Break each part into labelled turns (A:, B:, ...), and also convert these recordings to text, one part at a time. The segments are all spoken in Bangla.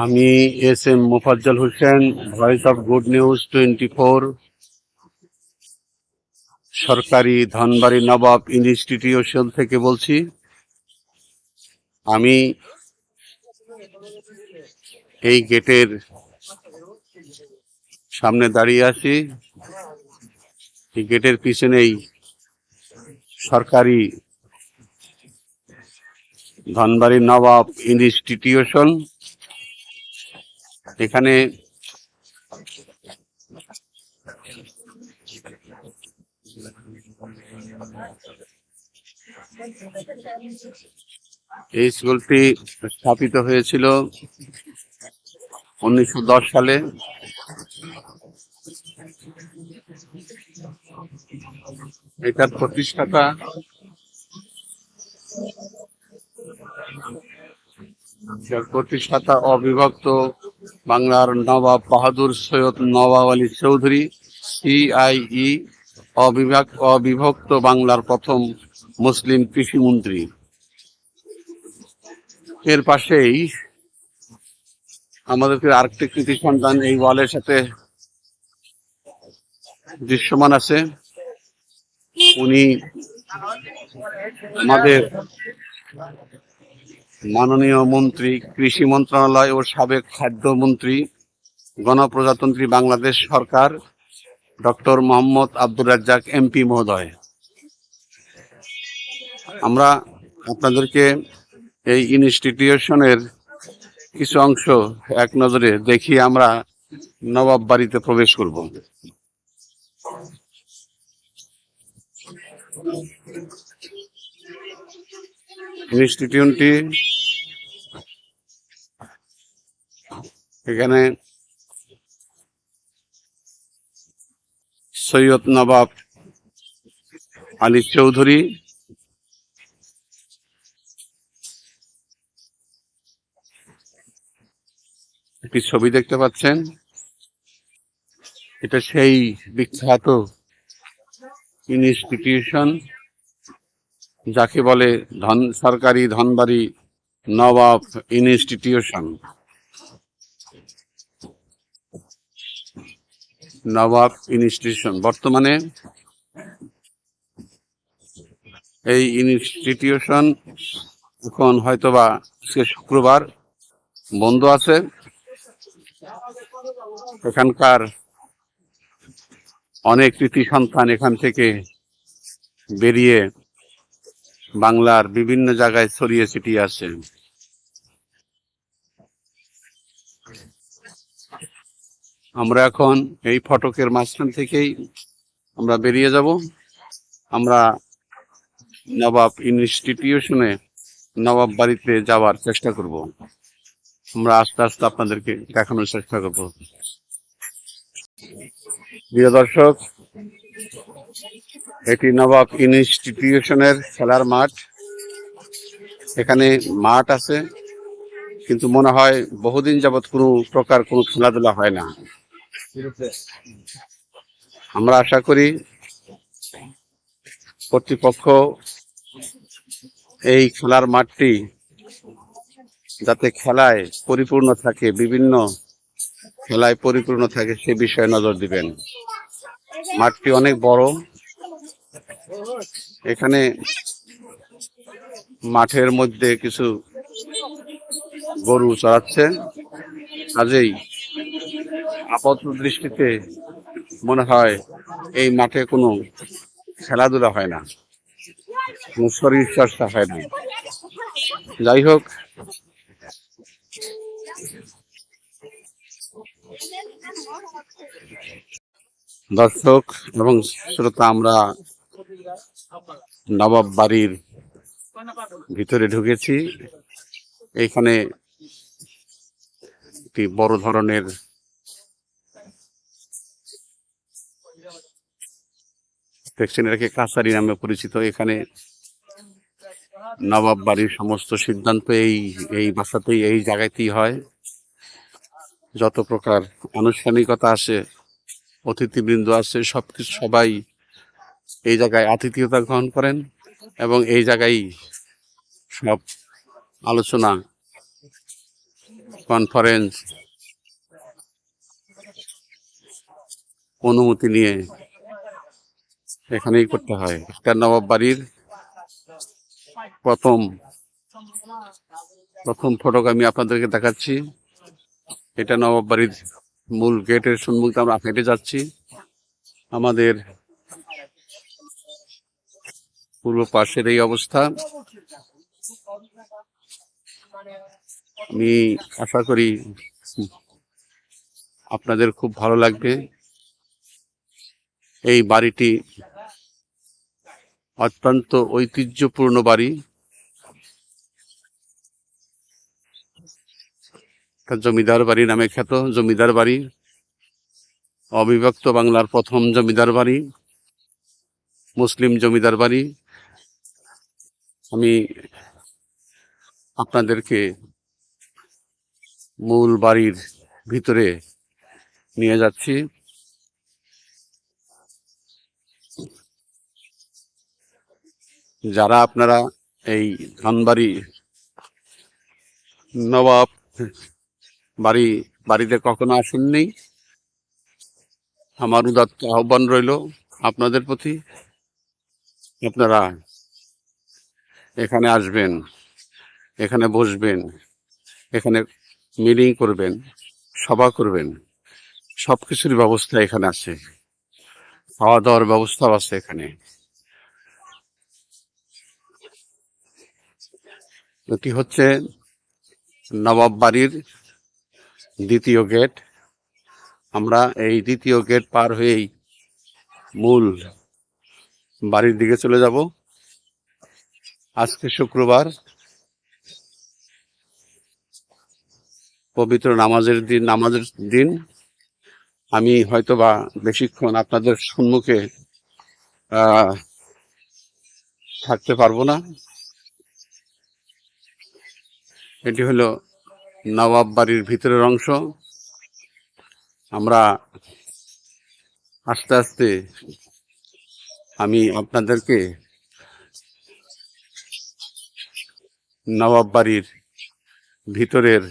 A: আমি S M Mofazzal Hossain, Voice of Good News 24, সরকারি ধনবাড়ি নবাব ইনস্টিটিউশন থেকে বলছি। আমি এই গেটের সামনে দাঁড়িয়ে আছি। এই গেটের পিছনেই সরকারি ধনবাড়ি নবাব ইনস্টিটিউশন। এখানে এই স্কুলটি স্থাপিত হয়েছিল 1910 সালে। এটার প্রতিষ্ঠাতা অবিভক্ত বাংলার নবাব বাহাদুর সৈয়দ নওয়াব আলী চৌধুরী, সিআইই, অবিভক্ত বাংলার প্রথম মুসলিম কৃষিমন্ত্রী। এর পাশেই আমাদেরকে আরেকটি কৃতি সন্তান এই ওয়ালের সাথে দৃশ্যমান আছে। উনি আমাদের মাননীয় মন্ত্রী, কৃষি মন্ত্রণালয় ও সাবেক খাদ্যমন্ত্রী, গণপ্রজাতন্ত্রী বাংলাদেশ সরকার, ডক্টর মোহাম্মদ আব্দুর রাজ্জাক এমপি মহোদয়। আমরা আপনাদেরকে এই ইনস্টিটিউশনের কিছু অংশ এক নজরে দেখিয়ে আমরা নবাব বাড়িতে প্রবেশ করব। ইনস্টিটিউশনটি এখানে সৈয়দ নবাব আলী চৌধুরী, একটি ছবি দেখতে পাচ্ছেন। এটা সেই বিখ্যাত ইনস্টিটিউশন যাকে বলে সরকারি ধনবাড়ি নবাব ইনস্টিটিউশন। নবাব ইনস্টিটিউশন বর্তমানে এই ইনস্টিটিউশন এখন হয়তোবা শুক্রবার বন্ধ আছে। এখানকার অনেক কৃতি সন্তান এখান থেকে বেরিয়ে বাংলার বিভিন্ন জায়গায় ছড়িয়ে ছিটিয়ে আছে। আমরা এখন এই ফটকের মাঝখান থেকেই আমরা বেরিয়ে যাব। আমরা নবাব ইনস্টিটিউশনে, নবাব বাড়িতে যাওয়ার চেষ্টা করব। আমরা আস্তে আস্তে আপনাদেরকে দেখানোর চেষ্টা করব। প্রিয় দর্শক, এটি নবাব ইনস্টিটিউশনের খেলার মাঠ। এখানে মাঠ আছে, কিন্তু মনে হয় বহুদিন যাবৎ কোনো প্রকার কোনো খেলাধুলা হয় না। আমরা আশা করি কর্তৃপক্ষ এই খেলার মাঠটি যাতে খেলায় পরিপূর্ণ থাকে, বিভিন্ন খেলায় পরিপূর্ণ থাকে, সে বিষয়ে নজর দিবেন। মাঠটি অনেক বড়। এখানে মাঠের মধ্যে কিছু গরু চড়াচ্ছে, কাজেই আপাত দৃষ্টিতে মনে হয় এই মাঠে কোনো খেলাধুলা হয় না, কোনো শরীর চর্চা হয় না। যাই হোক, দর্শক এবং শ্রোতা, আমরা নবাব বাড়ির ভিতরে ঢুকেছি। এইখানে একটি বড় ধরনের দেখছেন, এটাকে কাছারি নামে পরিচিত। এখানে নবাব বাড়ির সমস্ত সিদ্ধান্ত এই বাসাতেই, এই জায়গাতেই হয়। যত প্রকার আনুষ্ঠানিকতা আছে, অতিথিবৃন্দ আছে, সবকিছু সবাই এই জায়গায় আতিথেয়তা গ্রহণ করেন এবং এই জায়গায় সব আলোচনা কনফারেন্স অনুমতি নিয়ে এখানেই করতে হয়। এটা নবাব বাড়ির প্রথম প্রথম ফটক আমি আপনাদেরকে দেখাচ্ছি। এটা নবাব বাড়ির মূল গেটের সম্মুখে আমরা হেঁটে যাচ্ছি। আমাদের পূর্ব পাশের এই অবস্থা। আমি আশা করি আপনাদের খুব ভালো লাগবে। এই বাড়িটি অত্যন্ত ঐতিহ্যপূর্ণ বাড়ি। জমিদার বাড়ি নামে খ্যাত জমিদার বাড়ি, অবিভক্ত বাংলার প্রথম জমিদার বাড়ি, মুসলিম জমিদার বাড়ি। আমি আপনাদেরকে মূল বাড়ির ভিতরে নিয়ে যাচ্ছি। যারা আপনারা এই ধানবাড়ি নবাব বাড়িতে কখনো আসেননি, আমার উদাত্ত আহ্বান রইল আপনাদের প্রতি, আপনারা এখানে আসবেন, এখানে বসবেন, এখানে মিটিং করবেন, সভা করবেন। সবকিছুর ব্যবস্থা এখানে আছে, খাওয়া দাওয়ার ব্যবস্থাও আছে এখানে। এটি হচ্ছে নবাব বাড়ির দ্বিতীয় গেট। আমরা এই দ্বিতীয় গেট পার হয়েই মূল বাড়ির দিকে চলে যাব। আজকে শুক্রবার, পবিত্র নামাজের দিন। আমি হয়তোবা বেশিক্ষণ আপনাদের সম্মুখে থাকতে পারবো না। এটি হলো নবাব বাড়ির ভিতরের অংশ। আমরা আস্তে আস্তে আমি আপনাদেরকে নবাব বাড়ির ভিতরের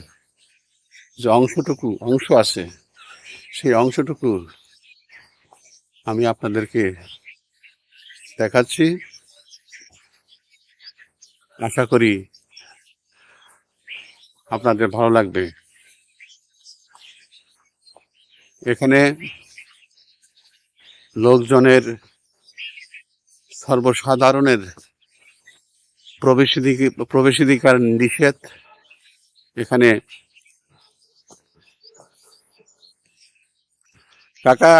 A: যে অংশ আছে, সেই অংশটুকু আমি আপনাদেরকে দেখাচ্ছি। আশা করি আপনাদের ভালো লাগবে। এখানে লোকজনের, সর্বসাধারণের প্রবেশাধিকার নিষেধ। এখানে কাকা,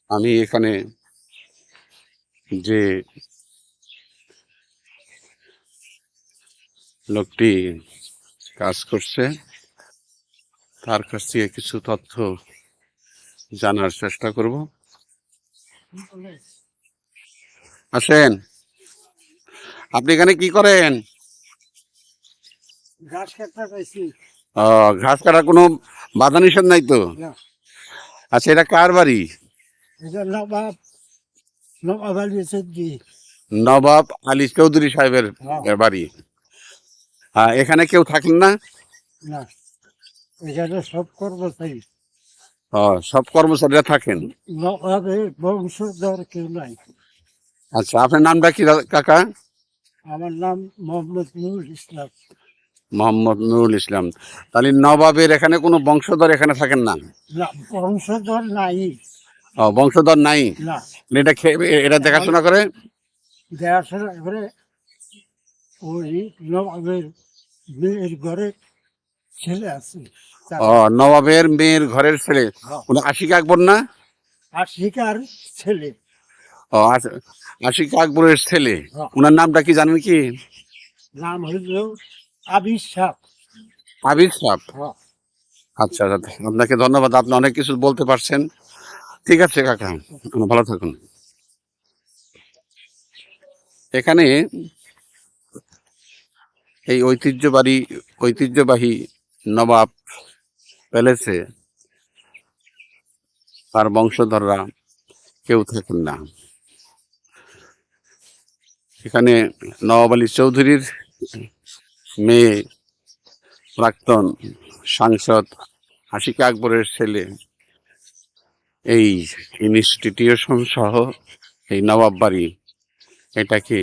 A: আমি এখানে যে লোকটি কাজ করছে তার কাছ থেকে কিছু তথ্য জানার চেষ্টা করব। আসেন, আপনি এখানে কি করেন?
B: ঘাস কাটা পাইছি।
A: ঘাস কাটার কোনো বাধা নিষেধ নাই তো?
B: না,
A: আচ্ছা, এটা কার বাড়ি?
B: এটা নবাব আলী চৌধুরী।
A: নবাব আলী চৌধুরী সাহেবের
B: হ্যাঁ।
A: বাড়ি। এখানে কেউ থাকেন না?
B: না, এখানে সব কর্মচারী।
A: সব কর্মচারীরা থাকেন।
B: নবাবের বংশধর কেউ নাই।
A: আচ্ছা, আপনার নামটা কি কাকা?
B: আমার নাম মোহাম্মদ নুরুল ইসলাম।
A: মোহাম্মদ নুরুল ইসলাম। তাহলে নবাবের এখানে কোনো বংশধর এখানে থাকেন না?
B: না, বংশধর নাই।
A: বংশধর নাই।
B: না,
A: এটা দেখাশোনা করে?
B: দেখাশোনা করে ওই নবাবের মেয়ের ঘরে ছেলে আছে।
A: নবাবের মেয়ের ঘরের ছেলে। উনি আশিক আকবর না?
B: আশিকার ছেলে।
A: আশিক আকবরের ছেলে। উনার নামটা কি জানেন কি?
B: নাম হইল আবির সাহ।
A: আবির সাহ। আচ্ছা, আপনাকে ধন্যবাদ, আপনি অনেক কিছু বলতে পারছেন। ঠিক আছে কাকা, ভালো থাকুন। এখানে এই ঐতিহ্যবাহী নবাব প্যালেসে তার বংশধররা কেউ থাকেন না। এখানে নওয়াব আলী চৌধুরীর মেয়ে, প্রাক্তন সাংসদ আশিকা আকবরের ছেলে এই ইনস্টিটিউশন সহ এই নবাব বাড়ি এটাকে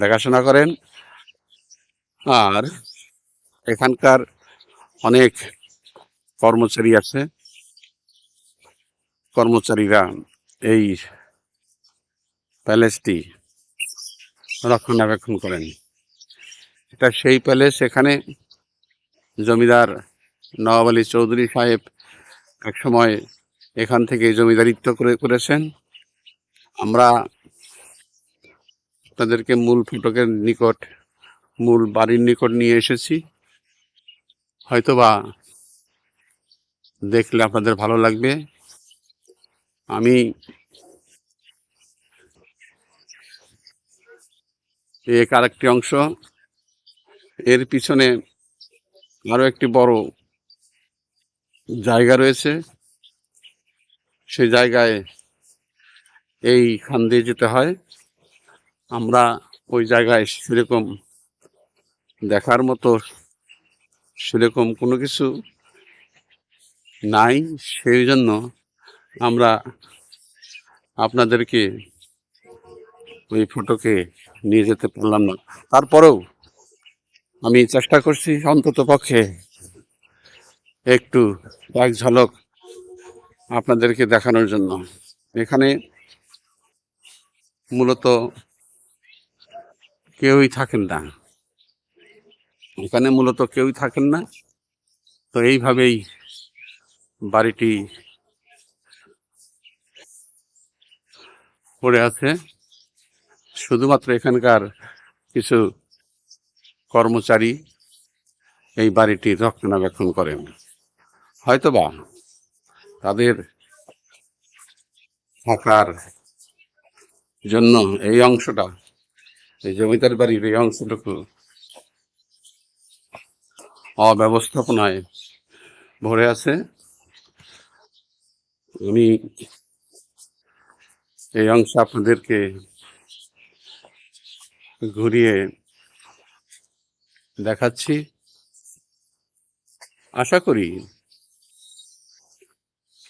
A: দেখাশোনা করেন। আর এখানকার অনেক কর্মচারী আছে, কর্মচারীরা এই প্যালেসটি রক্ষণাবেক্ষণ করেন। এটা সেই প্যালেস, এখানে জমিদার নওয়াব আলী চৌধুরী সাহেব একসময় এখান থেকে জমিদারিত্ব করেছেন। আমরা তাদেরকে মূল ফটকের নিকট, মূল বাড়ির নিকট নিয়ে এসেছি। হয়তোবা দেখলে আপনাদের ভালো লাগবে। আমি এক আরেকটি অংশ, এর পিছনে আরো একটি বড় জায়গা রয়েছে। সেই জায়গায় এইখান দিয়ে যেতে হয়। আমরা ওই জায়গায় সেরকম দেখার মতো সেরকম কোনো কিছু নাই, সেই জন্য আমরা আপনাদেরকে ওই ফটোকে নিয়ে যেতে পারলাম না। তারপরেও আমি চেষ্টা করছি অন্তত পক্ষে একটু এক ঝলক আপনাদেরকে দেখানোর জন্য। এখানে মূলত কেউই থাকেন না, এখানে মূলত কেউই থাকেন না। তো এইভাবেই বাড়িটি পড়ে আছে। শুধুমাত্র এখানকার কিছু কর্মচারী এই বাড়িটি রক্ষণাবেক্ষণ করেন। হয়তোবা তাদের থাকার জন্য এই অংশটা, এই জমিদার বাড়ির এই অংশটুকু অব্যবস্থাপনায় ভরে আছে। আমি এই অংশ আপনাদেরকে ঘুরিয়ে দেখাচ্ছি। আশা করি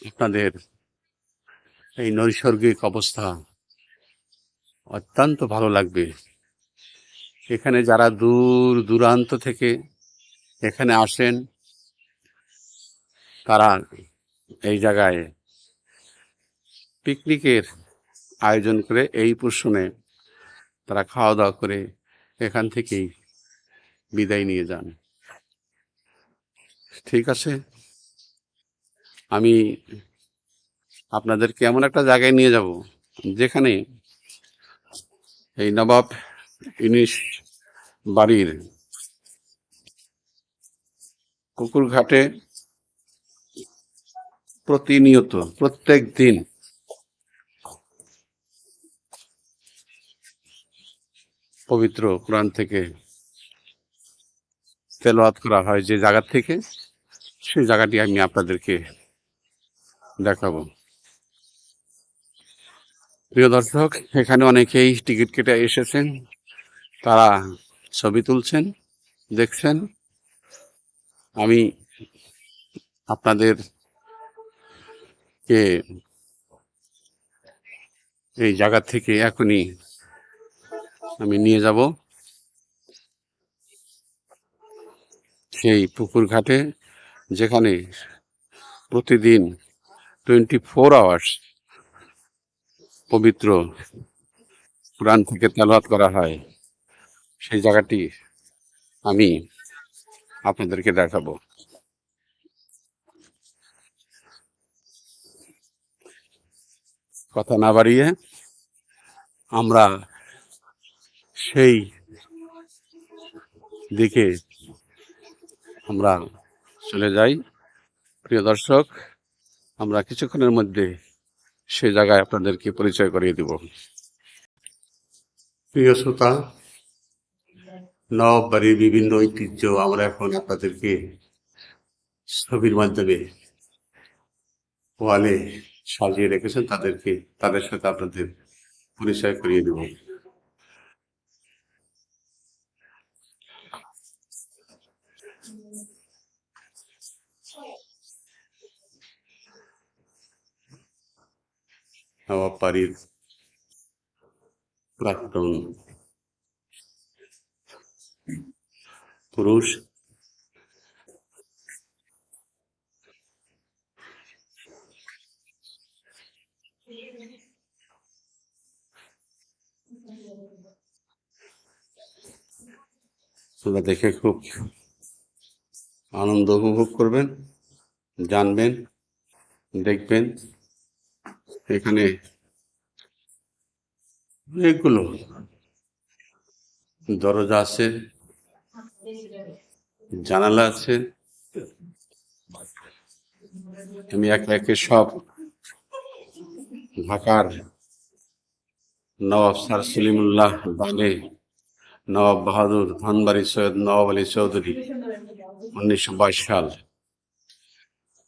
A: আপনাদের এই নৈসর্গিক অবস্থা অত্যন্ত ভালো লাগবে। এখানে যারা দূর দূরান্ত থেকে এখানে আসেন, তারা এই জায়গায় পিকনিকের আয়োজন করে এই পোষণে তারা খাওয়া দাওয়া করে এখান থেকেই বিদায় নিয়ে যান। ঠিক আছে, আমি আপনাদেরকে এমন একটা জায়গায় নিয়ে যাব যেখানে এই নবাব ইউনিশ বাড়ির পুকুর ঘাটে প্রতিনিয়ত প্রত্যেক দিন পবিত্র কোরআন থেকে তেলাওয়াত করা হয়। যে জায়গা থেকে, সেই জায়গাটি আমি আপনাদেরকে দেখাবো। প্রিয় দর্শক, এখানে অনেকেই টিকিট কেটে এসেছেন, তারা ছবি তুলছেন, দেখছেন। আমি আপনাদেরকে এই জায়গা থেকে এখনই আমি নিয়ে যাব সেই পুকুর ঘাটে, যেখানে প্রতিদিন 24 আওয়ার্স পবিত্র কোরআন থেকে তেলাওয়াত করা হয়। সেই জায়গাটি আমি আপনাদেরকে দেখাবো। কথা না বাড়িয়ে আমরা সেই দিকে আমরা চলে যাই। প্রিয় দর্শক, আমরা কিছুক্ষণের মধ্যে সে জায়গায় আপনাদেরকে পরিচয় করিয়ে দিব। প্রিয় শ্রোতা, নবাব বাড়ির বিভিন্ন ঐতিহ্য আমরা এখন আপনাদেরকে ছবির মাধ্যমে ওয়ালে সাজিয়ে রেখেছেন, তাদের সাথে আপনাদের পরিচয় করিয়ে দেব। নবাব বাড়ির প্রাক্তন পুরুষ। তোমরা দেখে খুব আনন্দ উপভোগ করবেন, জানবেন, দেখবেন। এখানে অনেকগুলো দরজা আছে, জানালা আছে। আমি একে একে সব ঢাকার নবাব স্যার সলিমুল্লাহ বানে, নবাব বাহাদুর, ধনবাড়ি সৈয়দ নওয়াব আলী চৌধুরী 1922 সাল,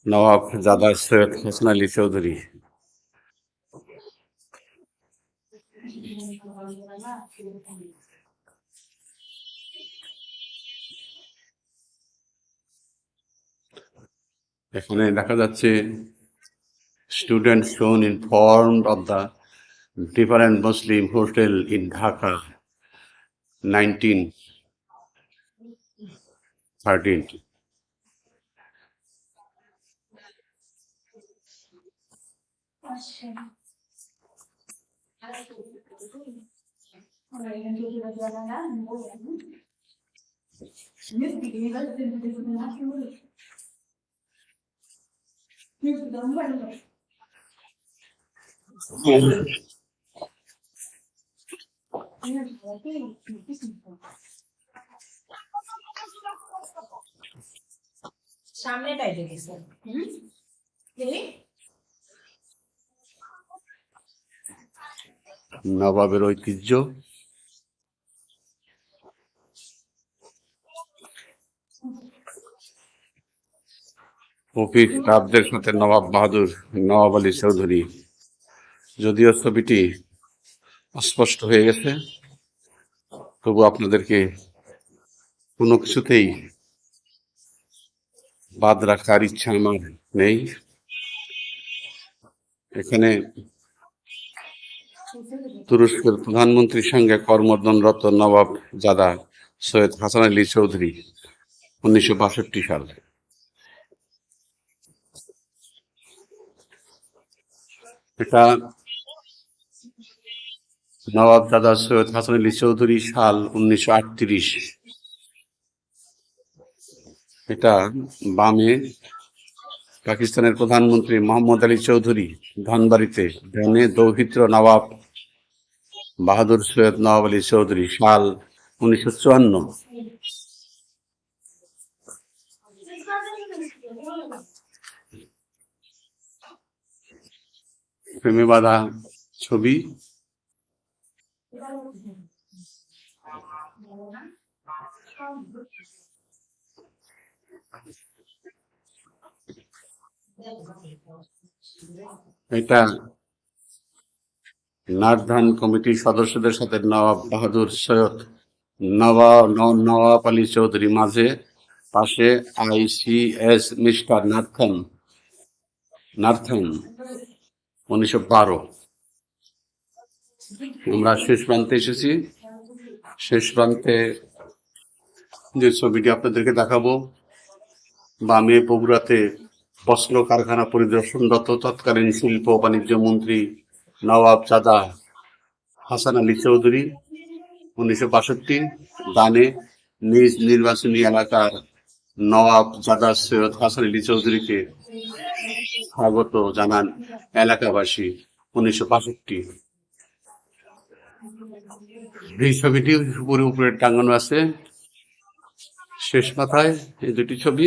A: নবাব জাদা সৈয়দ হাসান আলী চৌধুরী, এখানে দেখা যাচ্ছে students shown informed of the different Muslim hostel in Dhaka 1913.
C: সামনেটাই দেখেছে
A: নবাবের ঐতিহ্য, অফিস স্টাফদের সাথে নবাব বাহাদুর, নওয়াব আলী চৌধুরী। যদিও ছবিটি অস্পষ্ট হয়ে গেছে, তবু আপনাদেরকে কোনো কিছুতেই বাদ রাখার ইচ্ছা আমার নেই। এখানে তুরস্কের প্রধানমন্ত্রীর সঙ্গে কর্মরত নবাব জাদা সৈয়দ হাসান আলী চৌধুরী 1962 সাল। এটা নবাব জাদা সৈয়দ হাসান আলী চৌধুরী সাল 1938। এটা বামে পাকিস্তানের প্রধানমন্ত্রী মোহাম্মদ আলী চৌধুরী ধনবাড়িতে, ডানে দৌহিত্র নবাব বাহাদুর সৈয়দ নওয়াব আলী চৌধুরী সাল 1954। প্রেমে বাঁধা ছবি। এটা নারধান কমিটির সদস্যদের সাথে নবাব বাহাদুর সৈয়দ নওয়াব আলী চৌধুরী, মাঝে পাশে ICS মিস্টার নারথান 1912। আমরা শেষ প্রান্তে এসেছি। শেষ প্রান্তে যে ছবিটি আপনাদেরকে দেখাবো, বামে বগুড়াতে বস্ত্র কারখানা পরিদর্শনরত তৎকালীন শিল্প ও বাণিজ্য মন্ত্রী নওয়াব জাদা হাসান আলী চৌধুরী 1962। ডানে নিজ নির্বাচনী এলাকার নওয়াব জাদা সৈয়দ হাসান আলী চৌধুরীকে স্বাগত জানান এলাকাবাসী 1962। এই ছবিটি উপরে টাঙানো আছে। শেষ মাথায় এই দুটি ছবি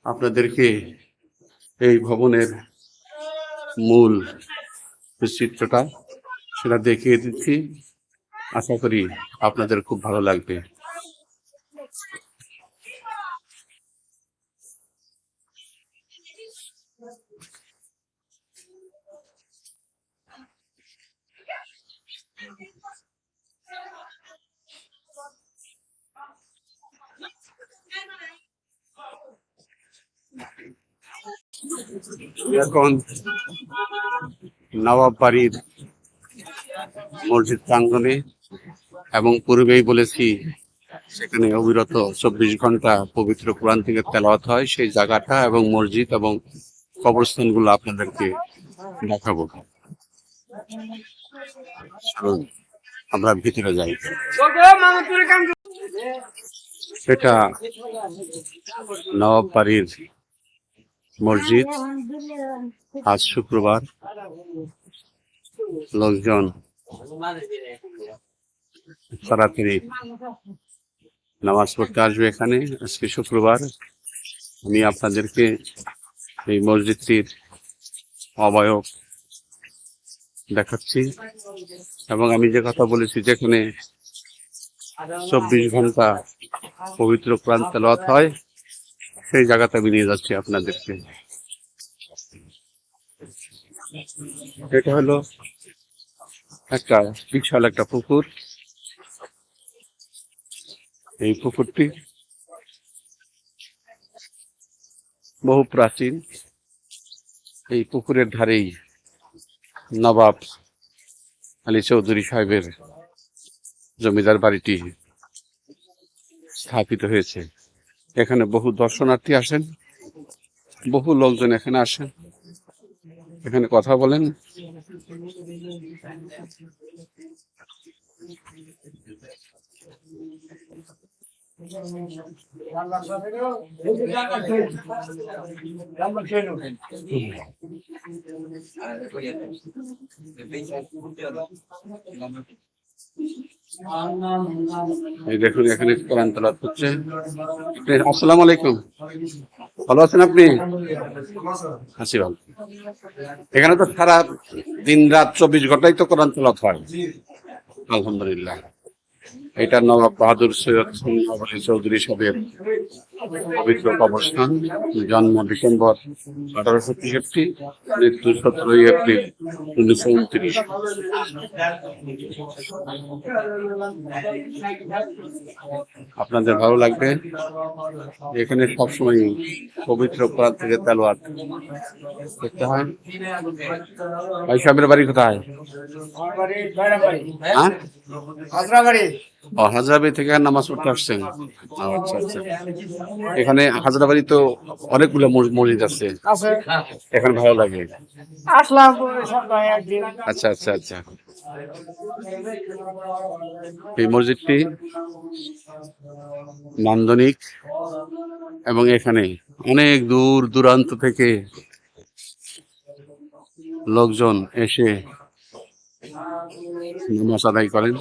A: আপনাদেরকে এই ভবনের মূল চিত্রটা সেটা দেখিয়ে দিচ্ছি। আশা করি আপনাদের খুব ভালো লাগবে। এখন নবাব বাড়ির মসজিদ প্রাঙ্গণে, এবং পূর্বেই বলেছি সেখানে অবিরত 24 ঘন্টা পবিত্র কোরআন থেকে তেলাওয়াত হয়। সেই জায়গাটা এবং মসজিদ এবং কবরস্থানগুলো আপনাদেরকে দেখাবো। চলুন আমরা ভিতরে যাই। এটা নবাব বাড়ির মসজিদ। আজ শুক্রবার, লোকজন তাড়াতাড়ি নামাজ পড়তে আসবে এখানে। আজকে শুক্রবার। আমি আপনাদেরকে এই মসজিদটির অবয়ব দেখাচ্ছি, এবং আমি যে কথা বলেছি যেখানে 24 ঘন্টা পবিত্র কোরআন তেলাওয়াত হয়, সেই জায়গাতে আমি নিয়ে যাচ্ছি আপনাদেরকে। এটা হলো একটা বিশাল একটা পুকুর। এই পুকুরটি বহু প্রাচীন। এই পুকুরের ধারেই নবাব আলী চৌধুরী সাহেবের জমিদার বাড়িটি স্থাপিত হয়েছে। এখানে বহু দর্শনার্থী আসেন, বহু লোকজন এখানে আসেন, এখানে কথা বলেন। এই দেখুন এখানে কোরআন তেলাওয়াত হচ্ছে। আসসালামু আলাইকুম, ভালো আছেন আপনি? আছি ভালো। এখানে তো সারা দিন রাত 24 ঘন্টাই তো কোরআন তেলাওয়াত হয়। আলহামদুলিল্লাহ। এটা নবাব বাহাদুর সৈয়দ নওয়াব আলী চৌধুরী সাহেবের পবিত্র কবরস্থান। জন্ম ডিসেম্বর 1863, মৃত্যু 17 এপ্রিল 1929। আপনাদের ভালো লাগবে। এখানে সবসময় পবিত্র কোরআন থেকে তেলাওয়াত করতে হয়। ভাই সাহেবের বাড়ি কোথায়? হ্যাঁ, হাজরাবাড়ি থেকে নামাজ পড়তে আসছেন? আচ্ছা আচ্ছা। এখানে হাজরাবাড়ি তো অনেকগুলো মসজিদ আছে, এখানে ভালো লাগে। আচ্ছা আচ্ছা আচ্ছা। এই মসজিদটি নান্দনিক, এবং এখানে অনেক দূর দূরান্ত থেকে লোকজন এসে নামাজ আদায় করেন,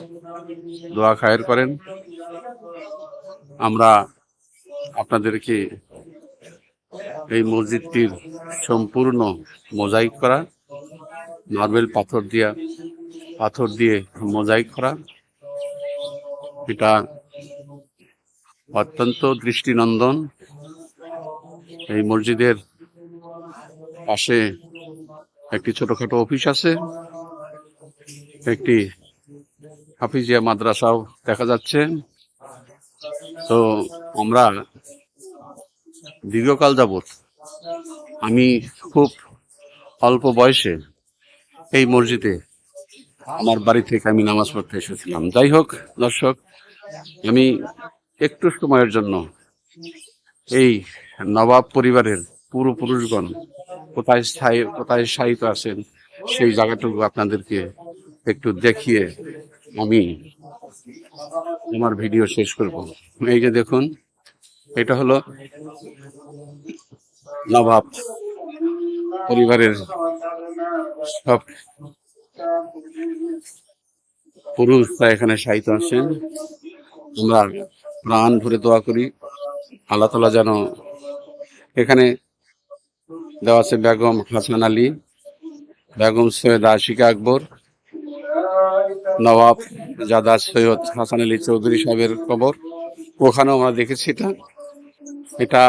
A: দোয়া খায়ের করেন। আমরা আপনাদেরকে এই মসজিদটির সম্পূর্ণ মোজাইক করা, মার্বেল পাথর দিয়ে মোজাইক করা, এটা অত্যন্ত দৃষ্টিনন্দন। এই মসজিদের পাশে একটি ছোটখাটো অফিস আছে, একটি হাফিজিয়া মাদ্রাসাও দেখা যাচ্ছে। তো আমরা দীর্ঘকাল যাবৎ, আমি খুব অল্প বয়সে এই মসজিদে আমার বাড়ি থেকে আমি নামাজ পড়তে এসেছিলাম। যাই হোক দর্শক, আমি একটু সময়ের জন্য এই নবাব পরিবারের পূর্বপুরুষগণ কোথায় শায়িত আছেন সেই জায়গাটুকু আপনাদেরকে একটু দেখিয়ে আমি আমার ভিডিও শেষ করব। এই যে দেখুন, এটা হলো নবাব পরিবারের সব পুরুষরা এখানে শায়িত আছেন। আমরা প্রাণ ভরে দোয়া করি আল্লাহ তাআলা যেন, এখানে দেওয়া আছে বেগম হাসান আলী, বেগম সৈয়দ আশিকা আকবর, নবাব জাদা সৈয়দ হাসান আলী চৌধুরী সাহেবের কবর। ওখানেও আমরা দেখেছি এটা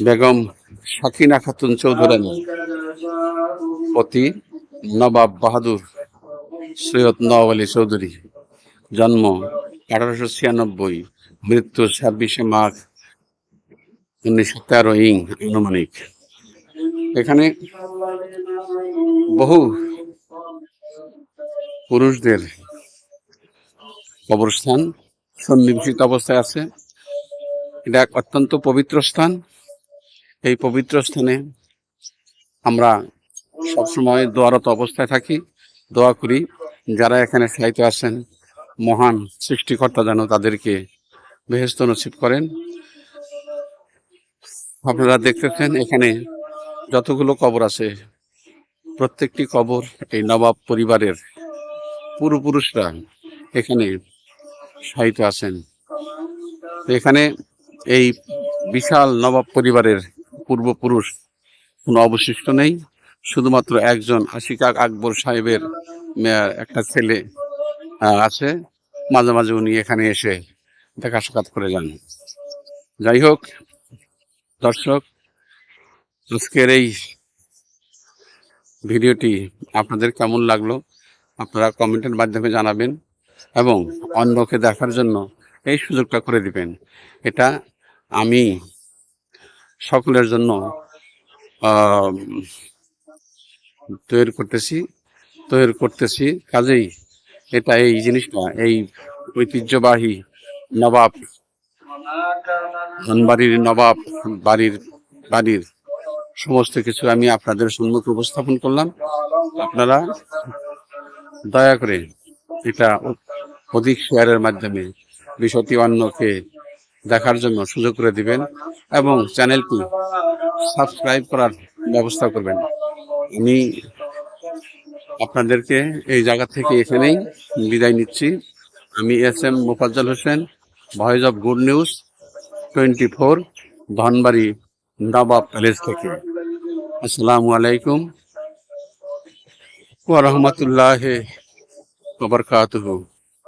A: বেগম সাকিনা খাতুন চৌধুরানী পতি নবাব বাহাদুর সৈয়দ নওয়াব আলী চৌধুরী, জন্ম 1896, মৃত্যু 26 মার্চ 1913 আনুমানিক। এখানে বহু পুরুষদের কবরস্থান সন্নিবেশিত অবস্থায় আছে। এটা এক অত্যন্ত পবিত্র স্থান। এই পবিত্র স্থানে আমরা সবসময় দোয়ারত অবস্থায় থাকি, দোয়া করি যারা এখানে শায়িত আছেন মহান সৃষ্টিকর্তা যেন তাদেরকে বেহেশত নসিব করেন। আপনারা দেখতেছেন এখানে যতগুলো কবর আছে প্রত্যেকটি কবর এই নবাব পরিবারের পূর্বপুরুষরা এখানে শায়িত আছেন। এখানে এই বিশাল নবাব পরিবারের পূর্বপুরুষ কোনো অবশিষ্ট নেই, শুধুমাত্র একজন আশিক আকবর সাহেবের একটা ছেলে আছে। মাঝে মাঝে উনি এখানে এসে দেখা সাক্ষাৎ করে যান। যাই হোক দর্শক, আজকের এই ভিডিওটি আপনাদের কেমন লাগলো আপনারা কমেন্টের মাধ্যমে জানাবেন এবং অন্যকে দেখার জন্য এই সুযোগটা করে দিবেন। এটা আমি সকলের জন্য তৈরি করতেছি। কাজেই এটা এই জিনিসটা এই ঐতিহ্যবাহী নবাব ধনবাড়ির নবাব বাড়ির সমস্ত কিছু আমি আপনাদের সম্মুখে উপস্থাপন করলাম। আপনারা দয়া করে এটা অধিক শেয়ারের মাধ্যমে বিষয়টি অন্যকে দেখার জন্য সুযোগ করে দিবেন এবং চ্যানেলটি সাবস্ক্রাইব করার ব্যবস্থা করবেন। আমি আপনাদেরকে এই জায়গা থেকে এখানেই বিদায় নিচ্ছি। আমি SM Mofazzal Hossain, Voice of Good News 24, Dhanbari Nawab palace থেকে। আসসালামু আলাইকুম ওয়া রাহমাতুল্লাহি ওয়া বারাকাতুহু।